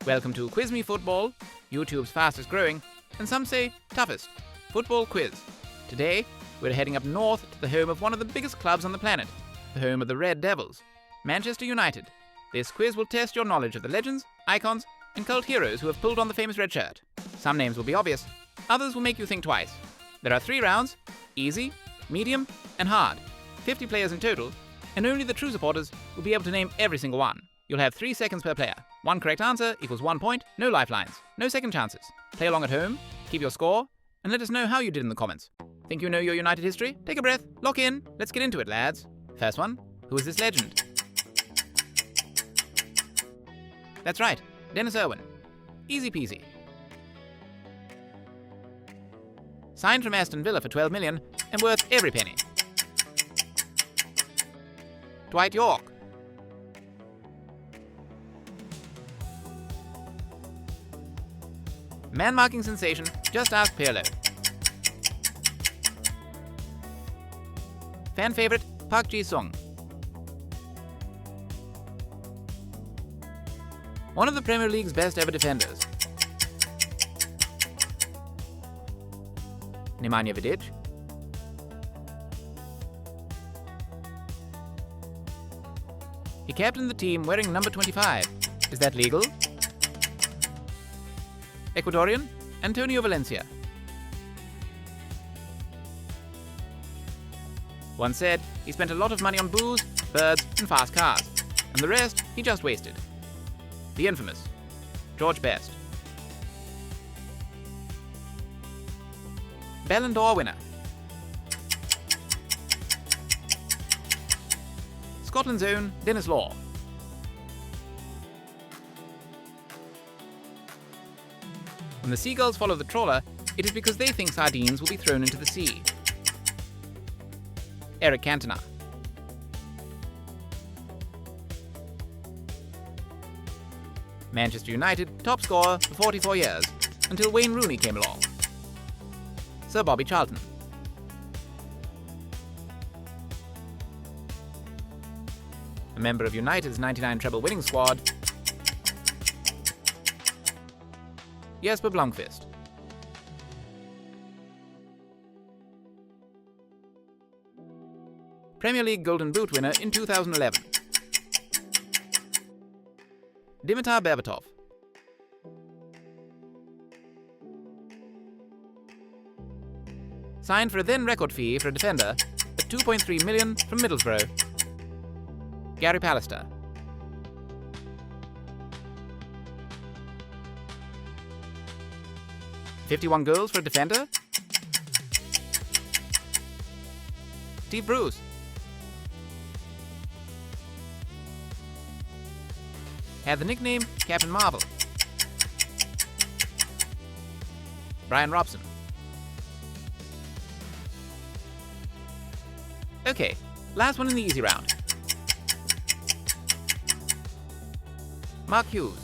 Welcome to Quiz Me Football, YouTube's fastest growing, and some say toughest, football quiz. Today, we're heading up north to the home of one of the biggest clubs on the planet, the home of the Red Devils, Manchester United. This quiz will test your knowledge of the legends, icons, and cult heroes who have pulled on the famous red shirt. Some names will be obvious, others will make you think twice. There are 3 rounds: easy, medium, and hard. 50 players in total, and only the true supporters will be able to name every single one. You'll have 3 seconds per player. 1 correct answer equals 1 point, no lifelines, no second chances. Play along at home, keep your score, and let us know how you did in the comments. Think you know your United history? Take a breath, lock in, let's get into it, lads. First one, who is this legend? That's right, Dennis Irwin. Easy peasy. Signed from Aston Villa for 12 million and worth every penny. Dwight York. Man-marking sensation, just ask Pirlo. Fan favorite, Park Ji-sung. One of the Premier League's best ever defenders. Nemanja Vidic. He captained the team wearing number 25. Is that legal? Ecuadorian, Antonio Valencia. Once said, he spent a lot of money on booze, birds, and fast cars, and the rest he just wasted. The infamous George Best. Ballon d'Or winner. Scotland's own Denis Law. When the seagulls follow the trawler, it is because they think sardines will be thrown into the sea. Eric Cantona. Manchester United top scorer for 44 years, until Wayne Rooney came along. Sir Bobby Charlton. A member of United's 99 treble winning squad, Jesper Blomqvist. Premier League Golden Boot winner in 2011. Dimitar Berbatov. Signed for a then record fee for a defender at 2.3 million from Middlesbrough. Gary Pallister. "51 goals for a defender?" Steve Bruce. Had the nickname Captain Marvel. Brian Robson. Okay, last one in the easy round. Mark Hughes.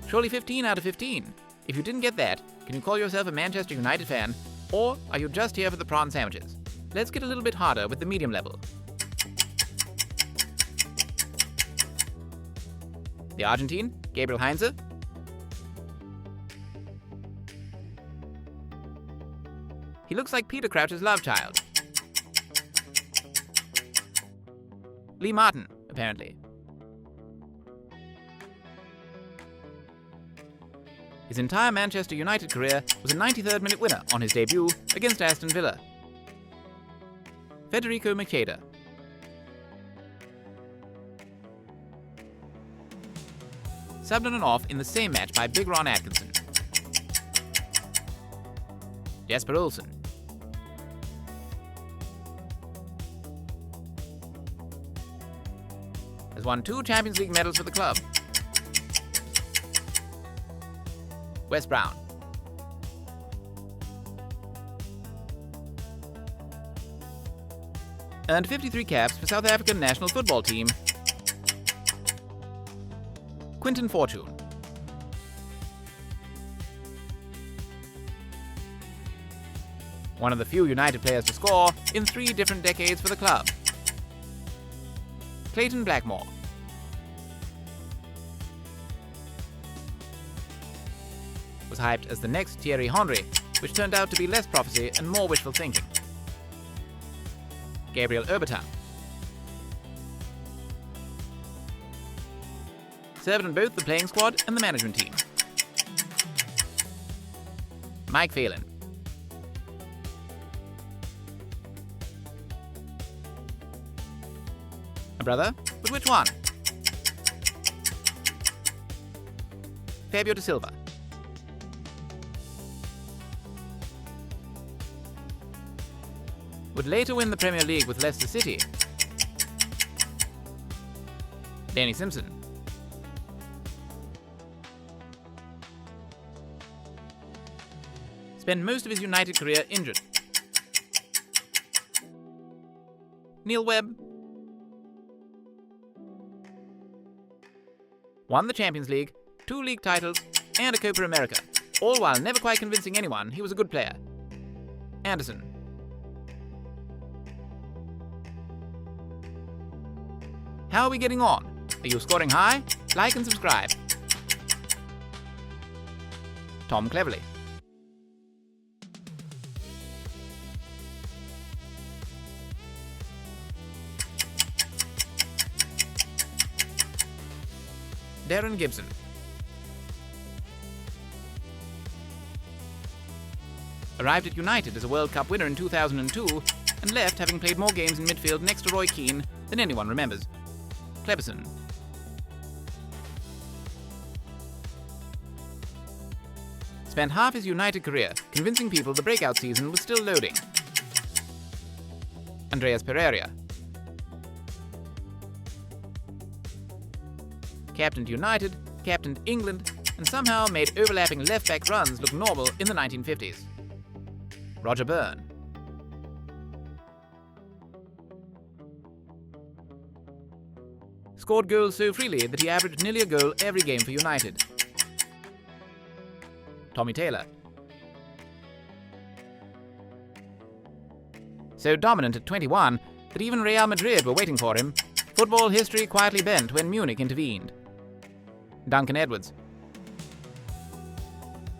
Surely 15 out of 15. If you didn't get that, can you call yourself a Manchester United fan, or are you just here for the prawn sandwiches? Let's get a little bit harder with the medium level. The Argentine, Gabriel Heinze. He looks like Peter Crouch's love child. Lee Martin, apparently. His entire Manchester United career was a 93rd minute winner on his debut against Aston Villa. Federico Macheda. Subbed on and off in the same match by Big Ron Atkinson. Jesper Olsen. Has won 2 Champions League medals for the club. Wes Brown. Earned 53 caps for South African national football team. Quinton Fortune. One of the few United players to score in 3 different decades for the club. Clayton Blackmore. was hyped as the next Thierry Henry, which turned out to be less prophecy and more wishful thinking. Gabriel Obertan served on both the playing squad and the management team. Mike Phelan a brother? But which one? Fabio da Silva would later win the Premier League with Leicester City. Danny Simpson spent most of his United career injured. Neil Webb won the Champions League, 2 league titles, and a Copa America, all while never quite convincing anyone he was a good player. Anderson How are we getting on? Are you scoring high? Like and subscribe. Tom Cleverley Darren Gibson arrived at United as a World Cup winner in 2002 and left having played more games in midfield next to Roy Keane than anyone remembers. Cleberson spent half his United career convincing people the breakout season was still loading. Andreas Pereira captained United, captained England, and somehow made overlapping left-back runs look normal in the 1950s. Roger Byrne scored goals so freely that he averaged nearly a goal every game for United. Tommy Taylor so dominant at 21 that even Real Madrid were waiting for him, football history quietly bent when Munich intervened. Duncan Edwards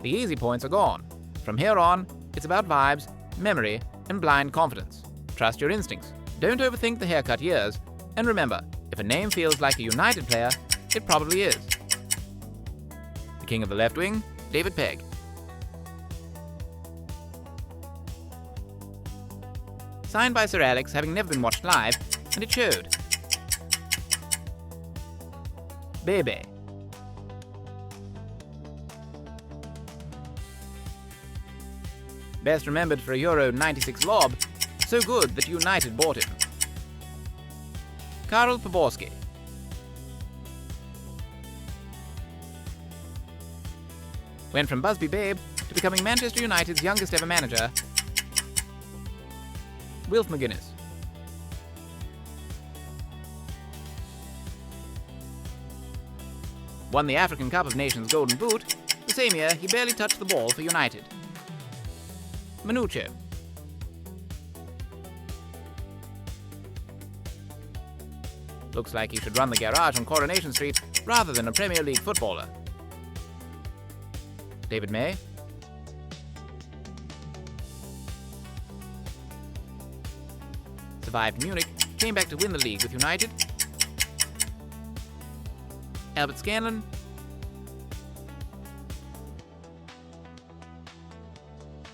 the easy points are gone. From here on, it's about vibes, memory, and blind confidence. Trust your instincts. Don't overthink the haircut years. And remember, if a name feels like a United player, it probably is. The king of the left wing, David Pegg. Signed by Sir Alex, having never been watched live, and it showed. Bebe best remembered for a Euro 96 lob, so good that United bought him. Karel Poborski went from Busby Babe to becoming Manchester United's youngest ever manager. Wilf McGuinness won the African Cup of Nations Golden Boot the same year he barely touched the ball for United. Manucho looks like he should run the garage on Coronation Street rather than a Premier League footballer. David May survived Munich, came back to win the league with United. Albert Scanlon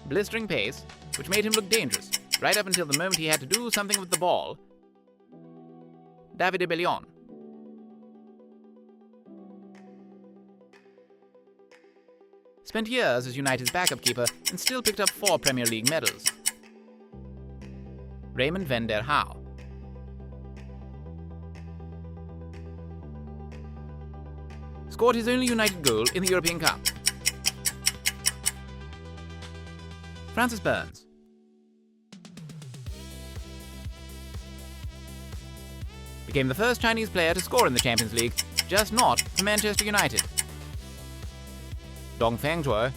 blistering pace, which made him look dangerous, right up until the moment he had to do something with the ball. Davide Bellion spent years as United's backup keeper and still picked up 4 Premier League medals. Raymond van der Hau scored his only United goal in the European Cup. Francis Burns became the first Chinese player to score in the Champions League, just not for Manchester United. Dong Fangzhuo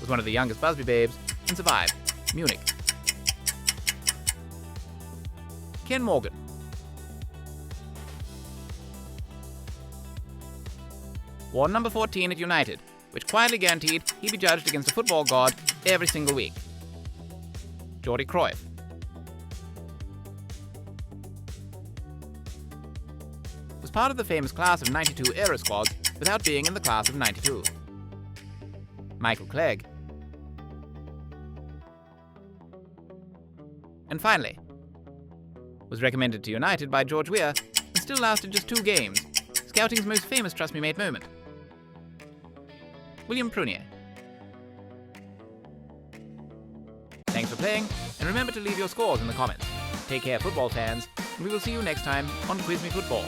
was one of the youngest Busby Babes and survived Munich. Ken Morgan wore number 14 at United, which quietly guaranteed he'd be judged against a football god every single week. Jordi Cruyff. Was part of the famous class of 92 Euro squad without being in the class of 92. Michael Clegg. And finally, was recommended to United by George Weah and still lasted just 2 games, scouting's most famous Trust Me Mate moment. William Prunier. Thanks for playing, and remember to leave your scores in the comments. Take care, football fans, and we will see you next time on Quiz Me Football.